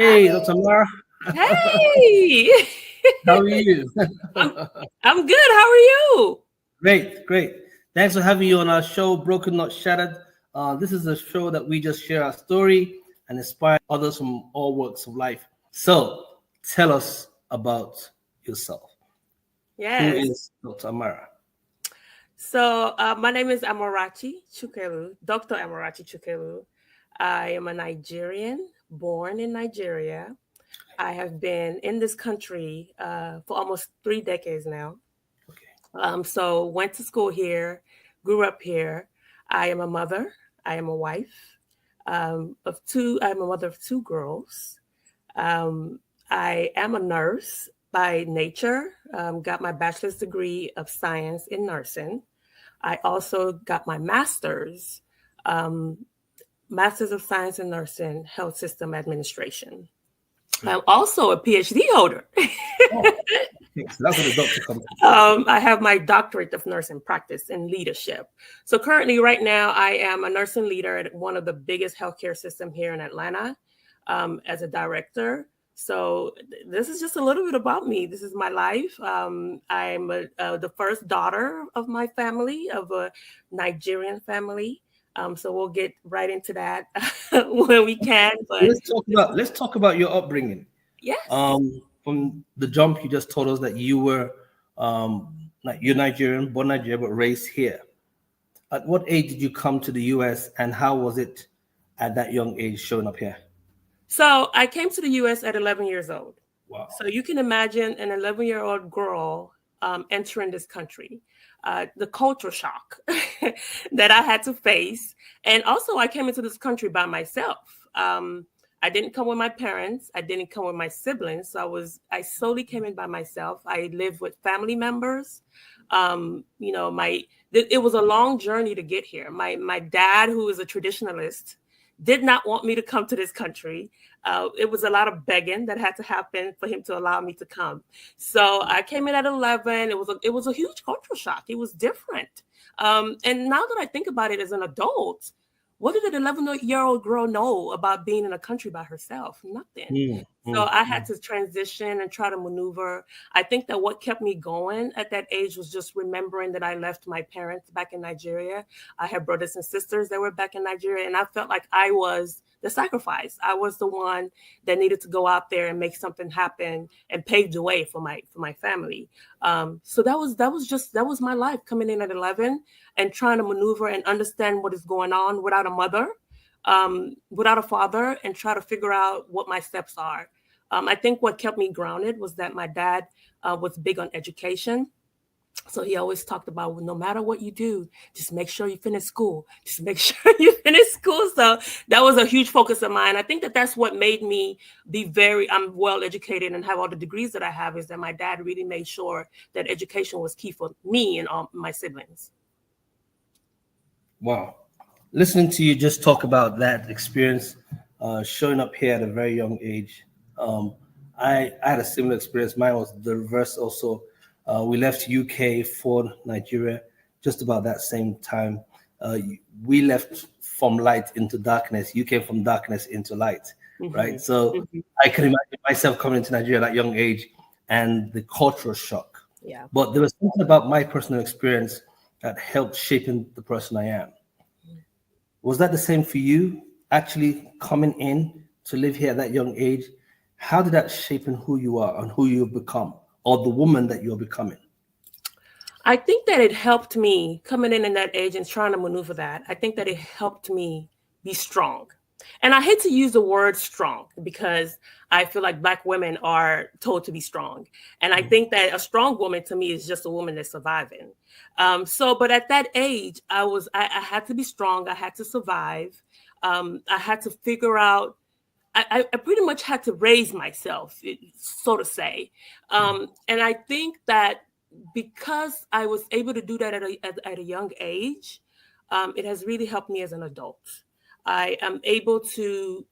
Hi. Hey, Dr. Amara. Hey. How are you? I'm I'm good. How are you? Great, great. Thanks for having you on our show, Broken Not Shattered. This is a show that we just share our story and inspire others from all walks of life. So, tell us about yourself. Who Yes. is Dr. Amara? So my name is Amarachi Chukelu, Dr. Amarachi Chukelu. I am a Nigerian, born in Nigeria. I have been in this country for almost 3 decades now. Okay. So went to school here, grew up here. I am a mother. I am a wife of two. I'm a mother of two girls. Um, I am a nurse by nature. Got my bachelor's degree of science in nursing. I also got my um, master's of science in nursing, health system administration. I'm also a PhD holder. Oh, okay. So that's where the doctor comes in. I have my doctorate of nursing practice and leadership. So currently, right now, I am a nursing leader at one of the biggest healthcare system here in Atlanta as a director. So this is just a little bit about me. This is my life. I'm the first daughter of my family, of a Nigerian family. So we'll get right into that when we can. But Let's talk about your upbringing. yes. From the jump, you just told us that you were like you're Nigerian, born Nigeria, but raised here. At what age did you come to the US, and how was it at that young age showing up here? So I came to the US at 11 years old. Wow. So you can imagine an 11-year-old girl entering this country, the culture shock that I had to face. And also, I came into this country by myself. I didn't come with my parents. I didn't come with my siblings. So I solely came in by myself. I lived with family members. It was a long journey to get here. My dad, who is a traditionalist, did not want me to come to this country. It was a lot of begging that had to happen for him to allow me to come. So I came in at 11. It was a huge cultural shock. It was different. And now that I think about it as an adult, what did an 11-year-old girl know about being in a country by herself? Nothing. Mm, So mm, I had mm. to transition and try to maneuver. I think that what kept me going at that age was just remembering that I left my parents back in Nigeria. I had brothers and sisters that were back in Nigeria, and I felt like I was the sacrifice. I was the one that needed to go out there and make something happen and pave the way for my family. So that was my life coming in at 11 and trying to maneuver and understand what is going on without a mother, without a father, and try to figure out what my steps are. I think what kept me grounded was that my dad was big on education. So he always talked about, well, no matter what you do, just make sure you finish school. Just make sure you finish school. So that was a huge focus of mine. I think that that's what made me I'm well educated and have all the degrees that I have, is that my dad really made sure that education was key for me and all my siblings. Wow. Listening to you just talk about that experience, showing up here at a very young age. Um, I had a similar experience. Mine was the reverse also. We left UK for Nigeria just about that same time. We left from light into darkness. You came from darkness into light, right? Hmm. So Hmm. I can imagine myself coming into Nigeria at that young age and the cultural shock. Yeah. But there was something about my personal experience that helped shaping the person I am. Was that the same for you? Actually coming in to live here at that young age, how did that shape in who you are and who you've become, or the woman that you're becoming? I think that it helped me coming in that age and trying to maneuver that. I think that it helped me be strong. And I hate to use the word strong because I feel like Black women are told to be strong. And I think that a strong woman to me is just a woman that's surviving. But at that age, I had to be strong. I had to survive. I had to figure out, I pretty much had to raise myself, so to say. And I think that because I was able to do that at a young age, it has really helped me as an adult. I am able to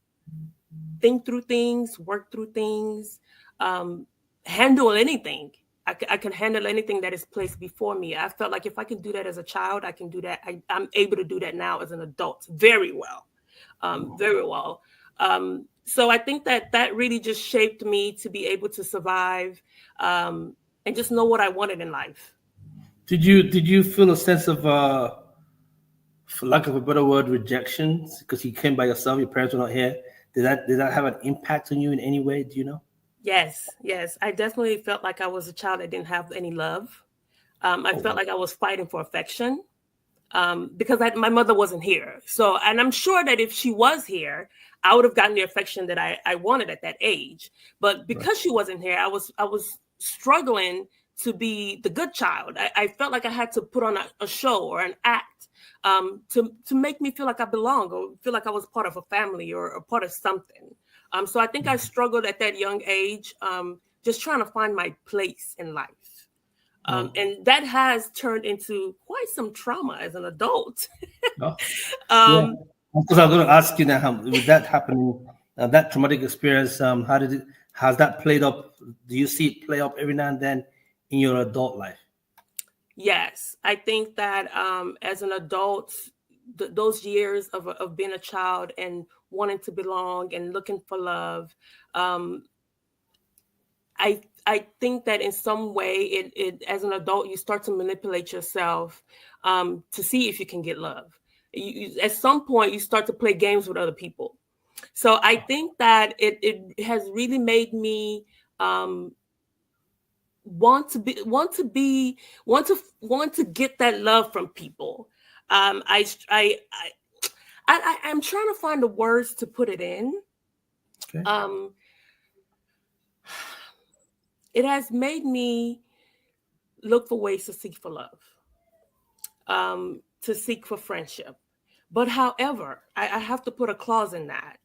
think through things, work through things, um, handle anything. I can handle anything that is placed before me. I felt like if I can do that as a child, I can do that. I'm able to do that now as an adult very well, very well. So I think that that really just shaped me to be able to survive, and just know what I wanted in life. Did you feel a sense of for lack of a better word, rejection because you came by yourself, your parents were not here? Did that have an impact on you in any way? Do you know? Yes, yes. I definitely felt like I was a child that didn't have any love. I Oh felt wow. like I was fighting for affection, because my mother wasn't here. So, and I'm sure that if she was here, I would have gotten the affection that I wanted at that age. But Right. because she wasn't here, I was struggling to be the good child. I felt like I had to put on a show or an act, to make me feel like I belong or feel like I was part of a family or a part of something. So I think I struggled at that young age, just trying to find my place in life. Oh, And that has turned into quite some trauma as an adult. oh. Yeah. um, Because I'm going to ask you now, with that happening, that traumatic experience, how did it? Has that played up? Do you see it play up every now and then in your adult life? yes, I think that, as an adult, those years of being a child and wanting to belong and looking for love, um, I think that in some way, it as an adult you start to manipulate yourself, to see if you can get love. At some point, you start to play games with other people. So I think that it has really made me, um, want to get that love from people. I'm trying to find the words to put it in. Okay. Um, it has made me look for ways to seek for love, to seek for friendship. But however, I have to put a clause in that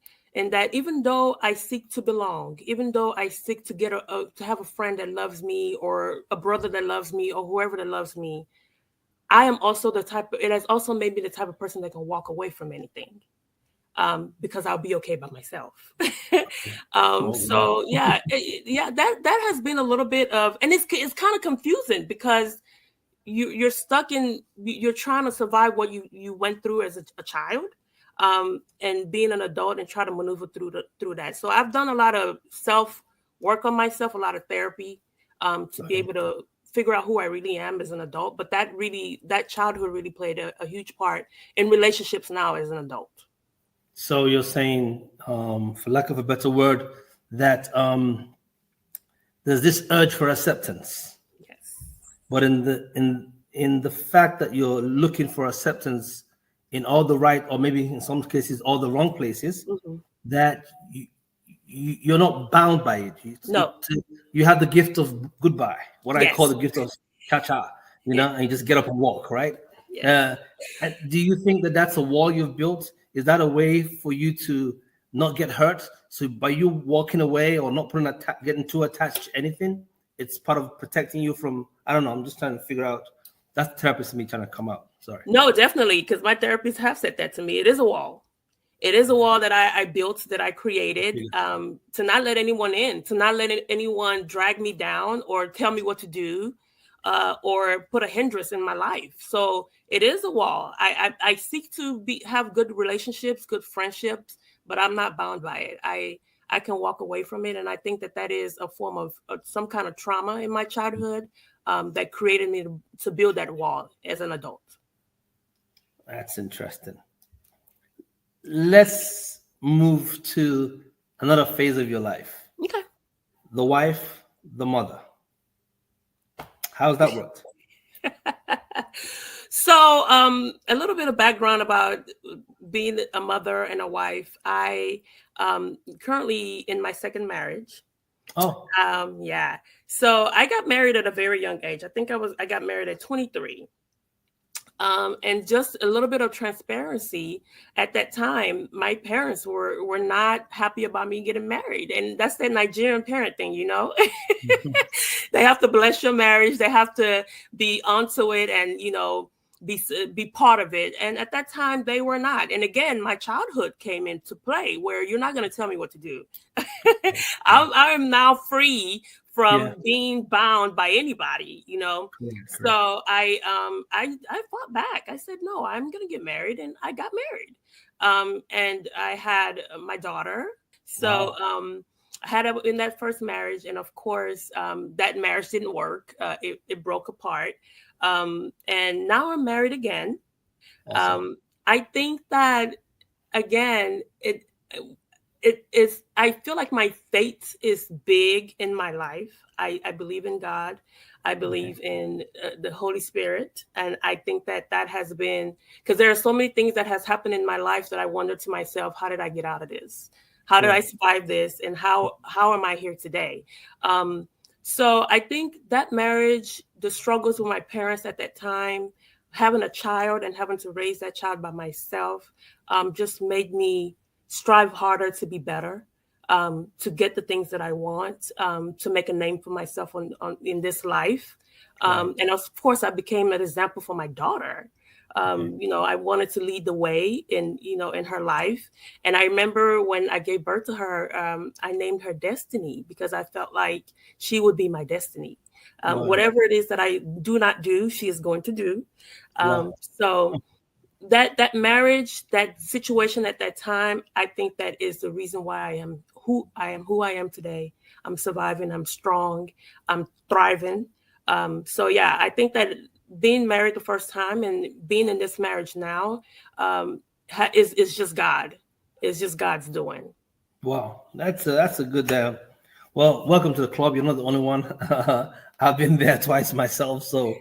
even though I seek to belong, even though I seek to get to have a friend that loves me or a brother that loves me or whoever that loves me, I am also the type. It has also made me the type of person that can walk away from anything, because I'll be okay by myself. Oh, wow. So yeah, yeah, that has been a little bit of, and it's kind of confusing because you're stuck in, you're trying to survive what you went through as a child, and being an adult and try to maneuver through that. So I've done a lot of self work on myself, a lot of therapy, to be Okay. able to figure out who I really am as an adult. But that childhood really played a huge part in relationships now as an adult. So you're saying, for lack of a better word, that there's this urge for acceptance, Yes. but in the fact that you're looking for acceptance in all the right, or maybe in some cases all the wrong places, Hmm. that you're not bound by it. No. You have the gift of goodbye, what I call Yes. the gift of cha-cha, Yes. and you just get up and walk, right? Yes. Uh, and do you think that that's a wall you've built? Is that a way for you to not get hurt? So by you walking away or not getting too attached to anything, it's part of protecting you from. I don't know. I'm just trying to figure out. That's the therapist in me trying to come out. Sorry. No, definitely, because my therapists have said that to me. It is a wall. It is a wall that I built, that I created, Yeah. to not let anyone in, to not let anyone drag me down or tell me what to do, or put a hindrance in my life. So it is a wall. I seek to have good relationships, good friendships, but I'm not bound by it. I can walk away from it, and I think that that is a form of some kind of trauma in my childhood, that created me to build that wall as an adult. That's interesting. Let's move to another phase of your life. Okay. The wife, the mother. How's that worked? So, a little bit of background about being a mother and a wife. I, currently in my second marriage. Oh, Yeah. So I got married at a very young age. I got married at 23. And just a little bit of transparency, at that time, my parents were not happy about me getting married, and that's that Nigerian parent thing, you know. They have to bless your marriage. They have to be onto it, and be part of it. And at that time, they were not. And again, my childhood came into play, where you're not going to tell me what to do. I am now free yeah, from being bound by anybody, correct, correct. So I fought back. I said, no, I'm gonna get married, and I got married. And I had my daughter. So Wow. I had in that first marriage, and of course, that marriage didn't work. It broke apart, and now I'm married again. Awesome. I think that again, it is. I feel like my faith is big in my life. I believe in God. I Okay. believe in the Holy Spirit, and I think that that has been, because there are so many things that has happened in my life that I wonder to myself, how did I get out of this? How did I Sure. survive this? And how am I here today? Um, so I think that marriage, the struggles with my parents at that time, having a child and having to raise that child by myself, just made me strive harder to be better, to get the things that I want, to make a name for myself in this life. Right. And of course, I became an example for my daughter. Okay. I wanted to lead the way in her life. And I remember when I gave birth to her, I named her Destiny because I felt like she would be my destiny. Wow. Whatever it is that I do not do, she is going to do. Wow. So that marriage, that situation at that time, I think that is the reason why who I am today. I'm surviving, I'm strong, I'm thriving. So yeah, I think that being married the first time and being in this marriage now, is just God. It's just God's doing. Wow. That's a good. Well, welcome to the club. You're not the only one. I've been there twice myself. So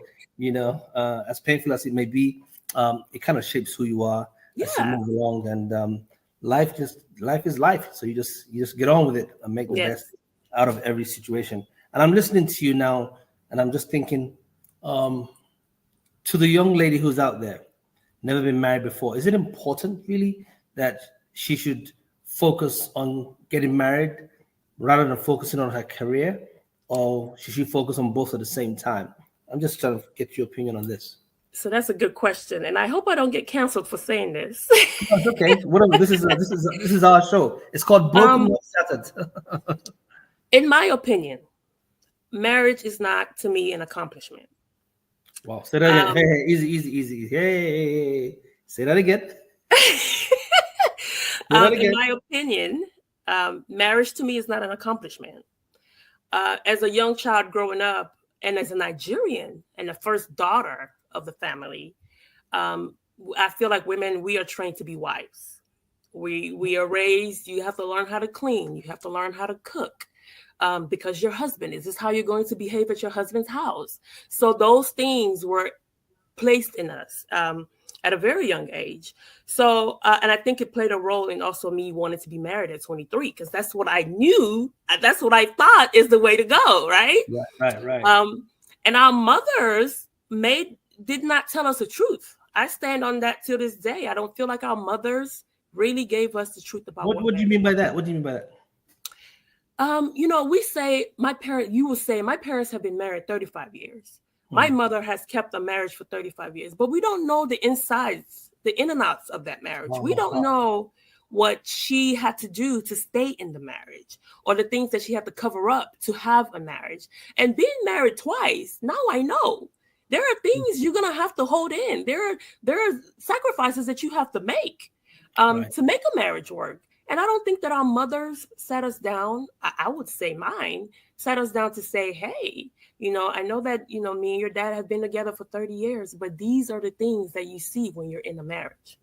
as painful as it may be, it kind of shapes who you are as you Yeah. move along. And life is life. So you just get on with it and make the best Yes. out of every situation. And I'm listening to you now, and I'm just thinking, um, to the young lady who's out there, never been married before, is it important really that she should focus on getting married rather than focusing on her career, or should she focus on both at the same time? I'm just trying to get your opinion on this. So that's a good question, and I hope I don't get canceled for saying this. No, it's okay. Whatever. This is our show. It's called Broken um, Not Shattered. in my opinion, marriage is not to me an accomplishment. Wow. Say that again. Hey, Um, hey, easy, easy, easy. Hey, say that again. Say that in again. my opinion, marriage to me is not an accomplishment. As a young child growing up, and as a Nigerian and the first daughter of the family, um, I feel like women, we are trained to be wives. We are raised. You have to learn how to clean. You have to learn how to cook. Because your husband, is this how you're going to behave at your husband's house? So those things were placed in us at a very young age. So, and I think it played a role in also me wanting to be married at 23, because that's what I knew. That's what I thought is the way to go, right? Right, right, right. Um, and our mothers did not tell us the truth. I stand on that to this day. I don't feel like our mothers really gave us the truth about What what What do you marriage mean by was. that? What do you mean by that? We say you will say my parents have been married 35 years. My Hmm. mother has kept a marriage for 35 years, but we don't know the insides, the in and outs of that marriage. Wow, We wow, don't wow. know what she had to do to stay in the marriage, or the things that she had to cover up to have a marriage. And being married twice, now I know there are things you're gonna have to hold in. There are sacrifices that you have to make, Right. to make a marriage work. And I don't think that our mothers sat us down. I would say mine sat us down to say, hey, I know that, me and your dad have been together for 30 years, but these are the things that you see when you're in a marriage.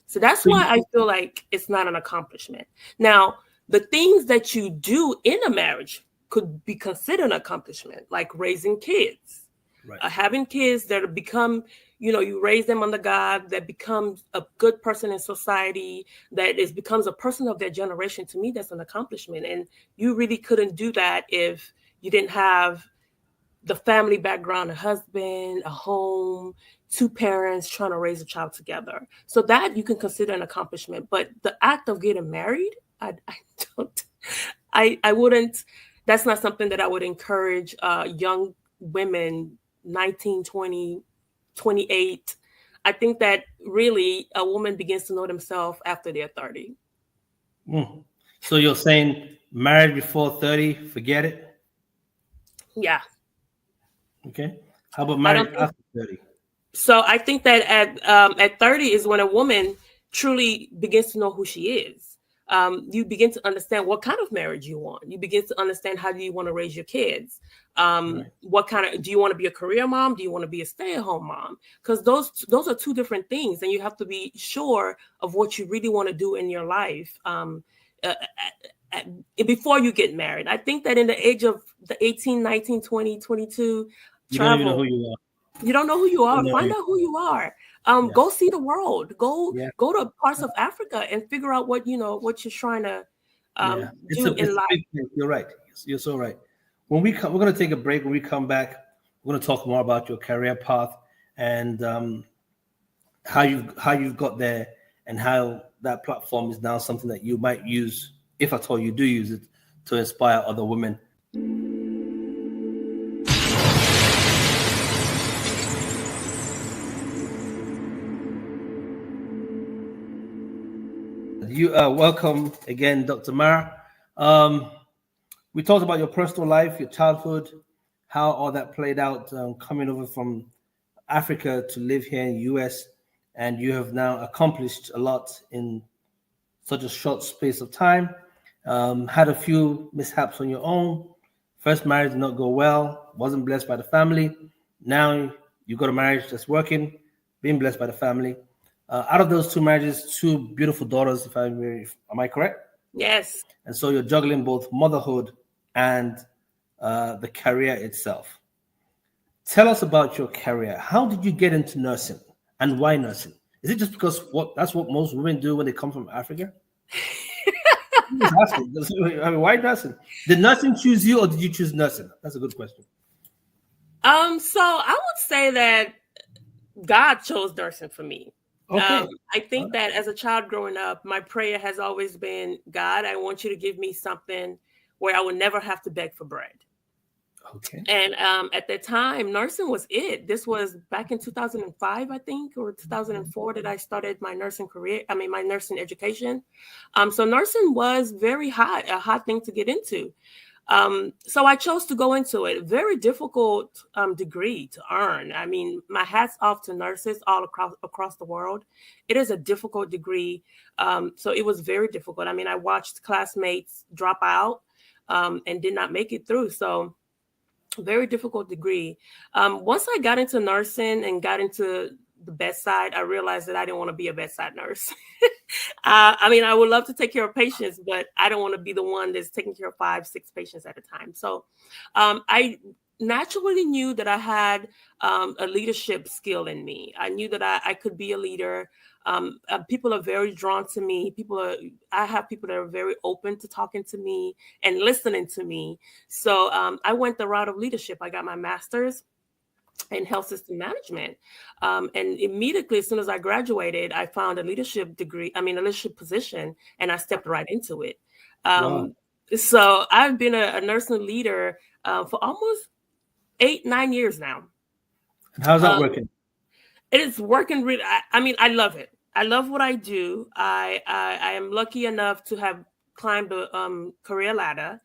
So that's So why you, I feel like it's not an accomplishment. Now, the things that you do in a marriage could be considered an accomplishment, like raising kids, right. having kids that become, you raise them under God, that becomes a good person in society, that is becomes a person of their generation. To me, that's an accomplishment. And you really couldn't do that if you didn't have the family background, a husband, a home, two parents trying to raise a child together. So that you can consider an accomplishment. But the act of getting married, I don't, I wouldn't, that's not something that I would encourage young women, 19, 20, 28. I think that really a woman begins to know themselves after they're 30. Mm. So you're saying married before 30, forget it? Yeah. Okay. How about I married don't think after 30? so. I think that at 30 is when a woman truly begins to know who she is. you begin to understand what kind of marriage you want. You begin to understand how do you want to raise your kids. Right. What kind of, do you want to be a career mom? Do you want to be a stay-at-home mom? Because those are two different things, and you have to be sure of what you really want to do in your life. Uh, Before you get married. I think that in the age of the 18, 19, 20, 22, You don't even know who travel. you are. You don't know who you You don't are. know who Find you out who you are. Yeah. Go see the world. Yeah. Go to parts of Africa and figure out what what you're trying to Yeah. It's a do in life. big thing. You're right. You're so right. When we come, we're going to take a break. When we come back, we're going to talk more about your career path and how you've got there, and how that platform is now something that you might use, if at all you do use it, to inspire other women. You welcome again, Dr. Mara. Um, we talked about your personal life, your childhood, how all that played out, coming over from Africa to live here in the US, and you have now accomplished a lot in such a short space of time. Had a few mishaps on your own. First marriage did not go well, wasn't blessed by the family. Now you got a marriage that's working, being blessed by the family. Out of those two marriages, two beautiful daughters, am I correct? Yes. And so you're juggling both motherhood and the career itself. Tell us about your career. How did you get into nursing, and why nursing? Is it just because that's what most women do when they come from Africa? I'm just asking. I mean, why nursing? Did nursing choose you, or did you choose nursing? That's a good question. So I would say that God chose nursing for me. Okay. I think that as a child growing up, my prayer has always been, God, I want you to give me something where I would never have to beg for bread. Okay. And at that time, nursing was it. This was back in 2005, I think, or 2004 that I started my nursing career. I mean, my nursing education. So nursing was very hot, a hot thing to get into. So I chose to go into it. Very difficult degree to earn. I mean, my hat's off to nurses all across the world. It is a difficult degree. So it was very difficult. I mean, I watched classmates drop out and did not make it through. So very difficult degree. Once I got into nursing and got into the bedside, I realized that I didn't want to be a bedside nurse. I mean, I would love to take care of patients, but I don't want to be the one that's taking care of 5, 6 patients at a time. So I naturally knew that I had a leadership skill in me. I knew that I could be a leader. People are very drawn to me. I have people that are very open to talking to me and listening to me. So I went the route of leadership. I got my master's in health system management. And immediately, as soon as I graduated, I found a leadership position, and I stepped right into it. Wow. So I've been a nursing leader for almost 8, 9 years now. And how's that Um, working? it is working really. I mean, I love it. I love what I do. I am lucky enough to have climbed the career ladder.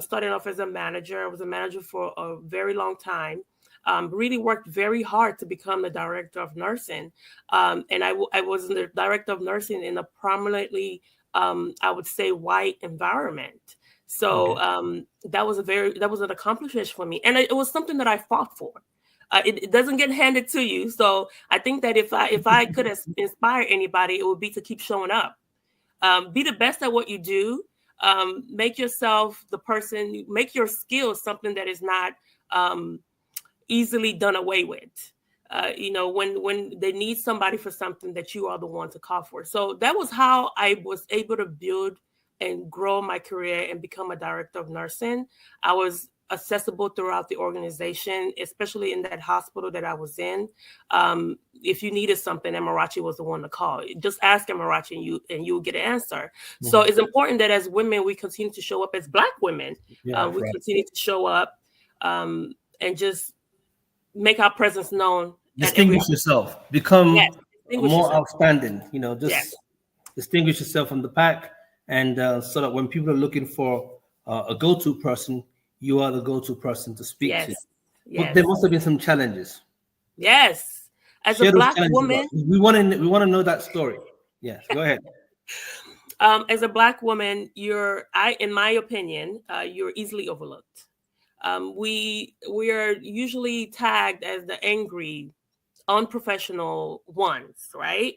Starting off as a manager, I was a manager for a very long time. Really worked very hard to become the director of nursing, and I was the director of nursing in a prominently, I would say, white environment. So Okay. that was an accomplishment for me, and it was something that I fought for. It doesn't get handed to you. So I think that if I could inspire anybody, it would be to keep showing up. Be the best at what you do. Make yourself the person. Make your skills something that is not easily done away with. When they need somebody for something, that you are the one to call for. So that was how I was able to build and grow my career and become a director of nursing. I was accessible throughout the organization, especially in that hospital that I was in. If you needed something, Amarachi was the one to call. Just ask Amarachi, and you'll get an answer. So Mhm. it's important that as women, we continue to show up as Black women. Yeah. We Right. continue to show up and just make our presence known at every. Distinguish yourself. Yes, Become distinguish more yourself. outstanding. Yes, Just distinguish yourself from the pack, and so that when people are looking for a go-to person, you are the go-to person to speak to. yes, But there yes, must have been some challenges. yes. As a Share those Black challenges with us. woman, We want to know that story. Yes, go ahead. As a Black woman, in my opinion, you're easily overlooked. We are usually tagged as the angry, unprofessional ones, right?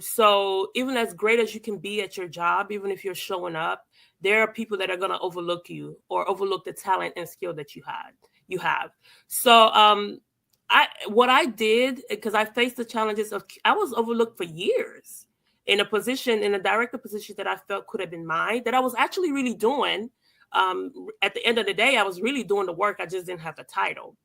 So even as great as you can be at your job, even if you're showing up, there are people that are going to overlook you or overlook the talent and skill that you have. So what I did, because I faced the challenges of, I was overlooked for years in a position, in a director position that I felt could have been mine, that I was actually really doing. At the end of the day, I was really doing the work. I just didn't have the title.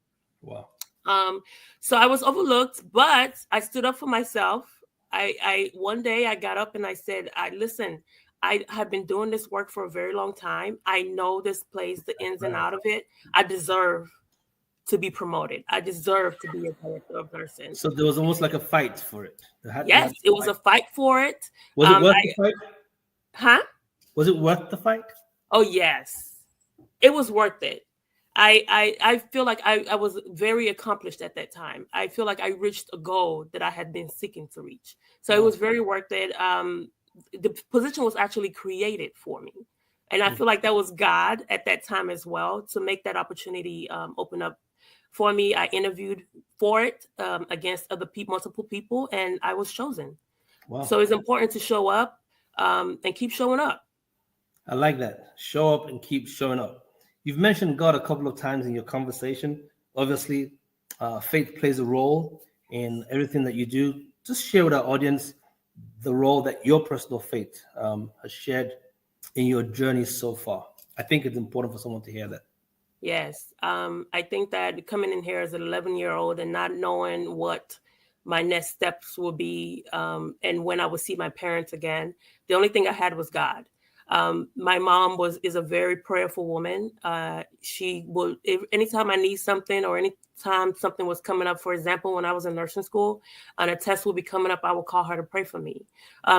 Wow. Um, so I was overlooked, but I stood up for myself. I one day I got up and I said, I listen, I have been doing this work for a very long time. I know this place, the ins and Right. out of it. I deserve to be promoted. I deserve to be a director of nursing. So there was almost like a fight for it. You Yes, had to it was fight. a fight for it. Was it worth the fight? Huh? Was it worth the fight? Oh yes, it was worth it. I feel like I was very accomplished at that time. I feel like I reached a goal that I had been seeking to reach. So it Wow. was very worth it. The position was actually created for me. And I Mm. feel like that was God at that time as well to make that opportunity open up for me. I interviewed for it against other people, multiple people, and I was chosen. Wow. So it's important to show up and keep showing up. I like that. Show up and keep showing up. You've mentioned God a couple of times in your conversation. Obviously, faith plays a role in everything that you do. Just share with our audience the role that your personal faith has shared in your journey so far. I think it's important for someone to hear that. Yes. I think that coming in here as an 11-year-old and not knowing what my next steps will be, and when I would see my parents again, the only thing I had was God. My mom is a very prayerful woman. She will, anytime I need something or anytime something was coming up, for example, when I was in nursing school and a test would be coming up, I would call her to pray for me.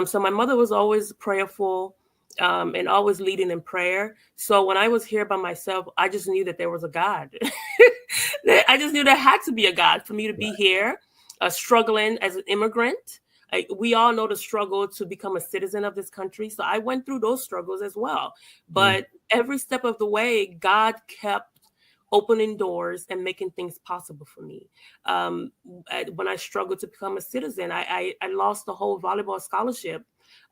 So my mother was always prayerful, and always leading in prayer. So when I was here by myself, I just knew that there was a God. I just knew there had to be a God for me to be Right. here, struggling as an immigrant. We all know the struggle to become a citizen of this country. So I went through those struggles as well. Mm. But every step of the way, God kept opening doors and making things possible for me. When I struggled to become a citizen, I lost the whole volleyball scholarship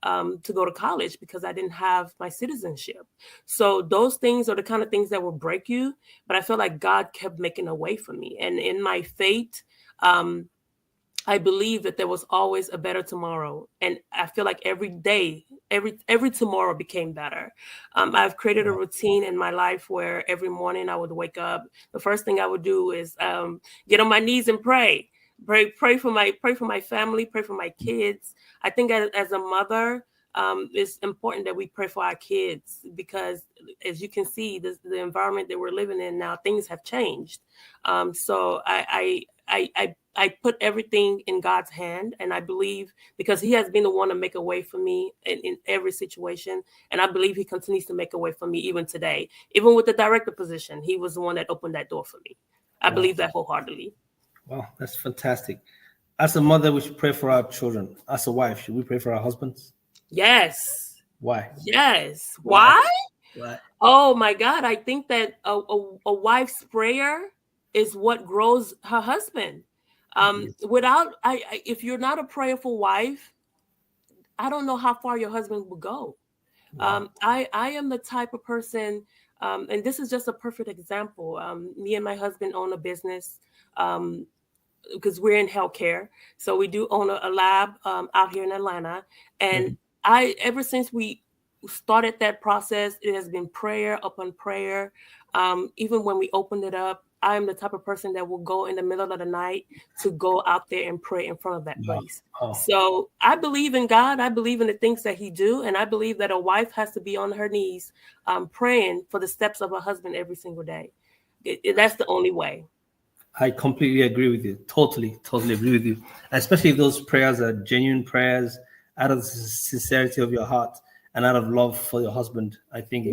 to go to college because I didn't have my citizenship. So those things are the kind of things that will break you. But I feel like God kept making a way for me. And in my faith, um, I believe that there was always a better tomorrow, and I feel like every day, every tomorrow became better. I've created a Wow. routine in my life where every morning I would wake up. The first thing I would do is get on my knees and pray. Pray for my family, pray for my kids. I think as a mother, it's important that we pray for our kids because, as you can see, the environment that we're living in now, things have changed. So I put everything in God's hand, and I believe because He has been the one to make a way for me in every situation, and I believe He continues to make a way for me even today. Even with the director position, He was the one that opened that door for me. I Wow. believe that wholeheartedly. Wow. That's fantastic. As a mother, we should pray for our children. As a wife, should we pray for our husbands? Yes, Why? yes. Why? Why? Why? Oh my God! I think that a wife's prayer is what grows her husband. Yes. Without if you're not a prayerful wife, I don't know how far your husband will go. Wow. I am the type of person, and this is just a perfect example. Me and my husband own a business. Um, because we're in healthcare. So we do own a lab out here in Atlanta. And Mhm. ever since we started that process, it has been prayer upon prayer. Even when we opened it up, I am the type of person that will go in the middle of the night to go out there and pray in front of that Wow. place. Oh, So I believe in God. I believe in the things that He do, and I believe that a wife has to be on her knees, praying for the steps of her husband every single day. That's the only way. I completely agree with you. Totally, totally agree with you. Especially if those prayers are genuine prayers out of the sincerity of your heart and out of love for your husband. I think Mhm.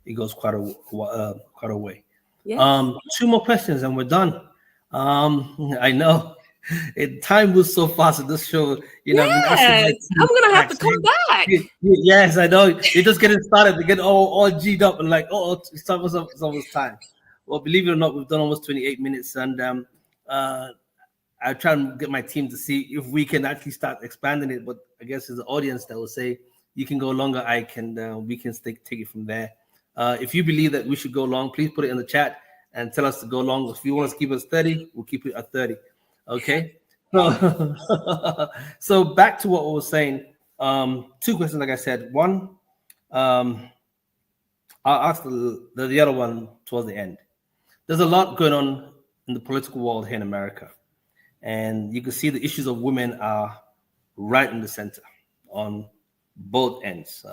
it goes quite a way. Yes. Two more questions and we're done. I know. Time moves so fast in this show. I've been asking my Yes, I'm team gonna have to actually. come back. Yes, I know. You're just getting started. They get all G'd up and like, it's almost time. Well, believe it or not, we've done almost 28 minutes, and uh, I try and get my team to see if we can actually start expanding it. But I guess there's an audience that will say you can go longer. I can. We can take it from there. If you believe that we should go long, please put it in the chat and tell us to go long. If you want us to keep it at 30, we'll keep it at 30. Okay. So, so back to what we were saying. Two questions, like I said. One, um, I'll ask the other one towards the end. There's a lot going on in the political world here in America, and you can see the issues of women are right in the center on both ends.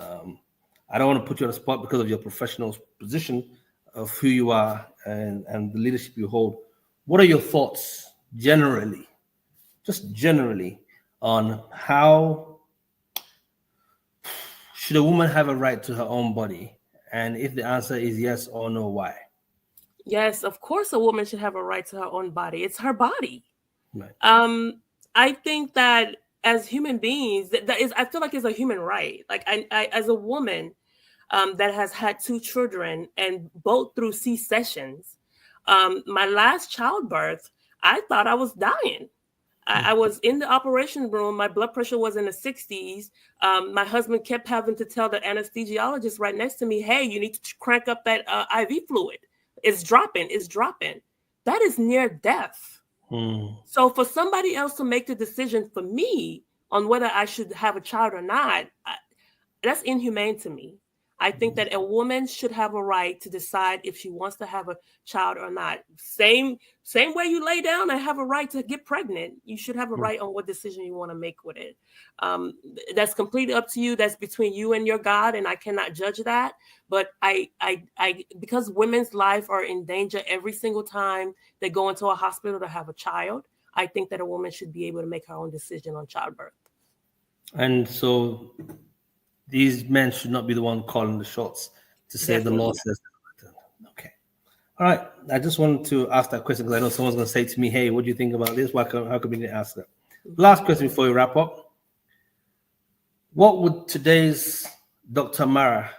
I don't want to put you on the spot because of your professional position of who you are and the leadership you hold. What are your thoughts generally, just generally, on how should a woman have a right to her own body? And if the answer is yes or no, why? Yes, of course, a woman should have a right to her own body. It's her body. Right. I think that as human beings, that is, I feel like it's a human right. Like I as a woman that has had two children and both through C-sections, my last childbirth, I thought I was dying. I was in the operation room. My blood pressure was in the 60s. My husband kept having to tell the anesthesiologist right next to me, hey, you need to crank up that IV fluid. It's dropping. It's dropping. That is near death. So for somebody else to make the decision for me on whether I should have a child or not, that's inhumane to me. I think that a woman should have a right to decide if she wants to have a child or not. Same way you lay down and have a right to get pregnant. You should have a right on what decision you want to make with it. That's completely up to you. That's between you and your God, and I cannot judge that. But I because women's life are in danger every single time they go into a hospital to have a child, I think that a woman should be able to make her own decision on childbirth. And so these men should not be the one calling the shots to say the law Definitely. says. Okay. All right. I just wanted to ask that question because I know someone's going to say to me, hey, what do you think about this? How come we didn't ask that? Last question before we wrap up. What would today's Dr. Amara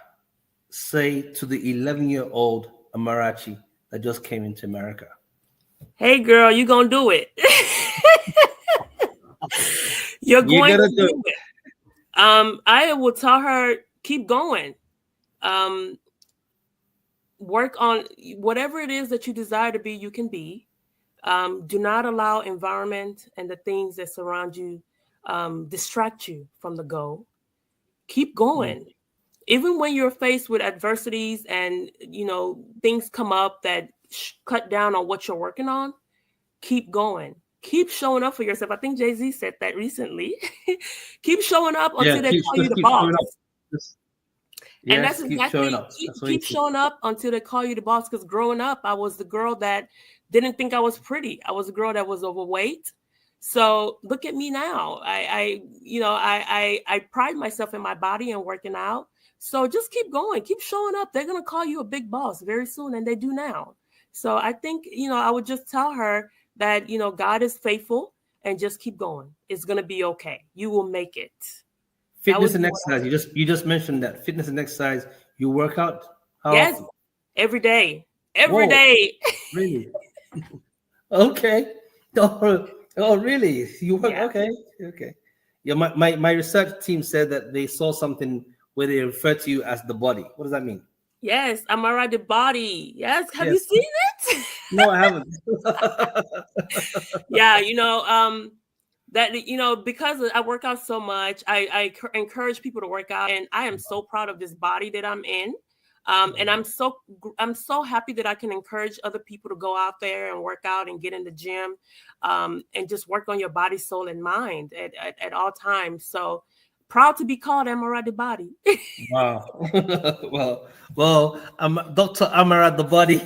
say to the 11-year-old Amarachi that just came into America? Hey, girl, you gonna do it. You're going to do it. I will tell her, keep going. Work on whatever it is that you desire to be, you can be. Do not allow environment and the things that surround you distract you from the goal. Keep going. Even when you're faced with adversities and things come up that cut down on what you're working on, keep going. Keep showing up for yourself. I think Jay-Z said that recently. Keep showing up until they call you the Keep boss. showing up. And that's Keep showing exactly up. keep showing up until they call you the boss. Because growing up, I was the girl that didn't think I was pretty. I was a girl that was overweight. So look at me now. I pride myself in my body and working out. So just keep going, keep showing up. They're gonna call you a big boss very soon, and they do now. So I think I would just tell her that God is faithful and just keep going. It's gonna be okay. You will make it. Fitness and exercise. You just mentioned that fitness and exercise. You work out how Yes, often? every day. Every Whoa, day. really? Okay. Oh, really? You work? Yeah. Okay. Yeah, my research team said that they saw something where they refer to you as the body. What does that mean? Yes, Amara the body. Yes, have you Yes. seen it? No, I haven't. Yeah, that because I work out so much, I encourage people to work out, and I am so proud of this body that I'm in. And I'm so happy that I can encourage other people to go out there and work out and get in the gym, and just work on your body, soul, and mind at all times. So proud to be called Amara the body. Wow. Dr. Amara the body,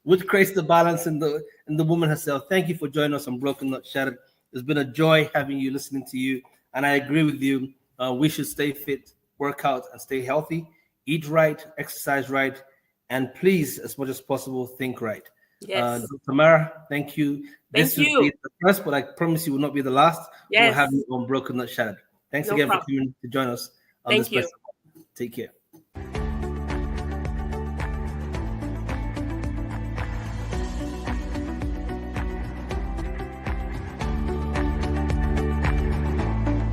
which creates the balance in the woman herself. Thank you for joining us on Broken Not Shattered. It's been a joy having you, listening to you, and I agree with you. We should stay fit, work out, and stay healthy. Eat right, exercise right, and please, as much as possible, think right. Yes. Dr. Amara, thank you. Thank This will be you. the first, but I promise you will not be the last. We'll have Yes. you on Broken Not Shattered. Thanks No again for problem. coming to join us on this Thank you. special. Take care.